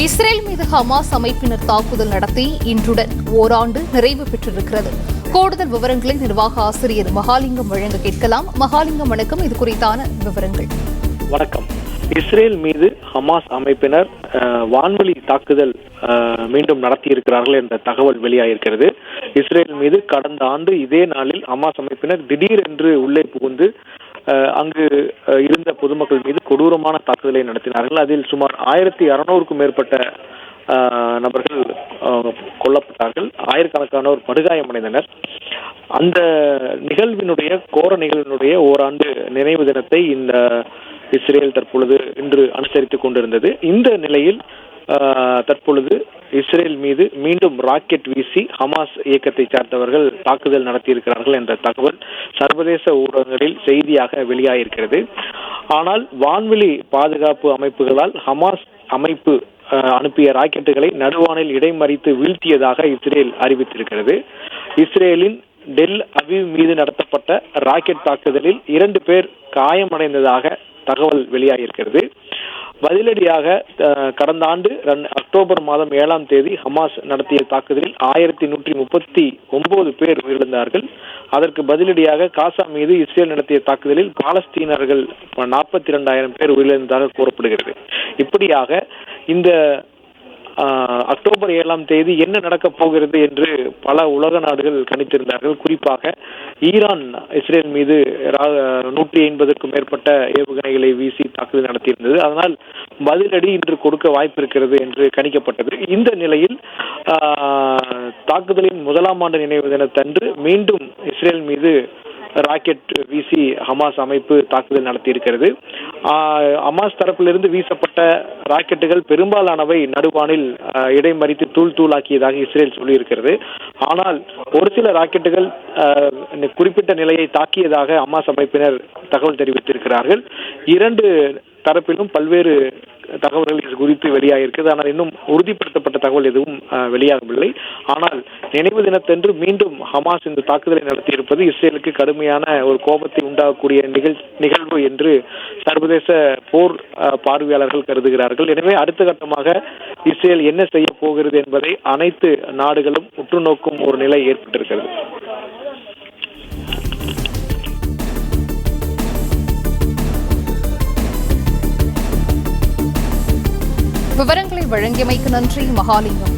Israel மீது Hamas அமைப்பினர் தாக்குதல் நடத்தி இன்றுடன் ஓராண்டு நிறைவு பெற்றிருக்கிறது. கூடுதல் விவரங்களை நிர்வாக ஆசிரியர் மகாலிங்கம் வழங்க கேட்கலாம். மகாலிங்கம், வணக்கம். இது குறித்தான விவரங்கள். வணக்கம். இஸ்ரேல் மீது ஹமாஸ் அமைப்பினர் வான்வழி தாக்குதல் மீண்டும் நடத்தியிருக்கிறார்கள் என்ற தகவல் வெளியாகிருக்கிறது. இஸ்ரேல் மீது கடந்த ஆண்டு இதே நாளில் ஹமாஸ் அமைப்பினர் திடீரென்று உள்ளே புகுந்து அங்கு இருந்த பொதுமக்கள் மீது கொடூரமான தாக்குதலை நடத்தினார்கள். அதில் சுமார் 1600க்கும் மேற்பட்ட நபர்கள் கொல்லப்பட்டார்கள். ஆயிரக்கணக்கானோர் படுகாயமடைந்தனர். அந்த நிகழ்வினுடைய கோர நிகழ்வினுடைய ஓராண்டு நினைவு தினத்தை இந்த இஸ்ரேல் தற்பொழுது இன்று அனுசரித்துக் கொண்டிருந்தது. இந்த நிலையில் தற்பொழுது இஸ்ரேல் மீது மீண்டும் ராக்கெட் வீசி ஹமாஸ் இயக்கத்தை சார்ந்தவர்கள் தாக்குதல் நடத்தியிருக்கிறார்கள் என்ற தகவல் சர்வதேச ஊடகங்களில் செய்தியாக வெளியாகியிருக்கிறது. ஆனால் வான்வெளி பாதுகாப்பு அமைப்புகளால் ஹமாஸ் அமைப்பு அனுப்பிய ராக்கெட்டுகளை நடுவானில் இடைமறித்து வீழ்த்தியதாக இஸ்ரேல் அறிவித்திருக்கிறது. இஸ்ரேலின் டெல் அவிவ் மீது நடத்தப்பட்ட ராக்கெட் தாக்குதலில் 2 பேர் காயமடைந்ததாக தகவல் வெளியாகியிருக்கிறது. பதிலடியாக கடந்த ஆண்டு அக்டோபர் மாதம் 7ஆம் தேதி ஹமாஸ் நடத்திய தாக்குதலில் 1139 பேர் உயிரிழந்தார்கள். அதற்கு பதிலடியாக காசா மீது இஸ்ரேல் நடத்திய தாக்குதலில் பாலஸ்தீனர்கள் 42,000 பேர் உயிரிழந்ததாக கூறப்படுகிறது. இப்படியாக இந்த அக்டோபர் 7ஆம் தேதி என்ன நடக்கப் போகிறது என்று பல உலக நாடுகள் கணித்திருந்தார்கள். குறிப்பாக ஈரான் இஸ்ரேல் மீது 150க்கும் மேற்பட்ட ஏவுகணைகளை வீசி தாக்குதல் நடத்தியிருந்தது. அதனால் பதிலடி இன்று கொடுக்க வாய்ப்பு இருக்கிறது என்று கணிக்கப்பட்டது. இந்த நிலையில் தாக்குதலின் 1ஆம் ஆண்டு நினைவு தினத்தன்று மீண்டும் இஸ்ரேல் மீது ராக்கெட் வீசி ஹமாஸ் அமைப்பு தாக்குதல் நடத்தியிருக்கிறது. ஹமாஸ் தரப்பிலிருந்து வீசப்பட்ட ராக்கெட்டுகள் பெரும்பாலானவை நடுவானில் இடைமறித்து தூள் தூளாக்கியதாக இஸ்ரேல் சொல்லியிருக்கிறது. ஆனால் ஒரு சில ராக்கெட்டுகள் குறிப்பிட்ட நிலையை தாக்கியதாக ஹமாஸ் அமைப்பினர் தகவல் தெரிவித்திருக்கிறார்கள். 2 தரப்பிலும் பல்வேறு தகவல்கள் இது குறித்து வெளியாகிருக்கிறது. ஆனால் இன்னும் உறுதிப்படுத்தப்பட்ட தகவல் எதுவும் வெளியாகவில்லை. ஆனால் நினைவு தினத்தன்று மீண்டும் ஹமாஸ் இந்த தாக்குதலை நடத்தியிருப்பது இஸ்ரேலுக்கு கடுமையான ஒரு கோபத்தை உண்டாகக்கூடிய நிகழ்வு என்று சர்வதேச போர் பார்வையாளர்கள் கருதுகிறார்கள். எனவே அடுத்த கட்டமாக இஸ்ரேல் என்ன செய்ய போகிறது என்பதை அனைத்து நாடுகளும் உற்று நோக்கும் ஒரு நிலை ஏற்பட்டிருக்கிறது. விவரங்களை வழங்கியமைக்கு நன்றி மகாலிங்கம்.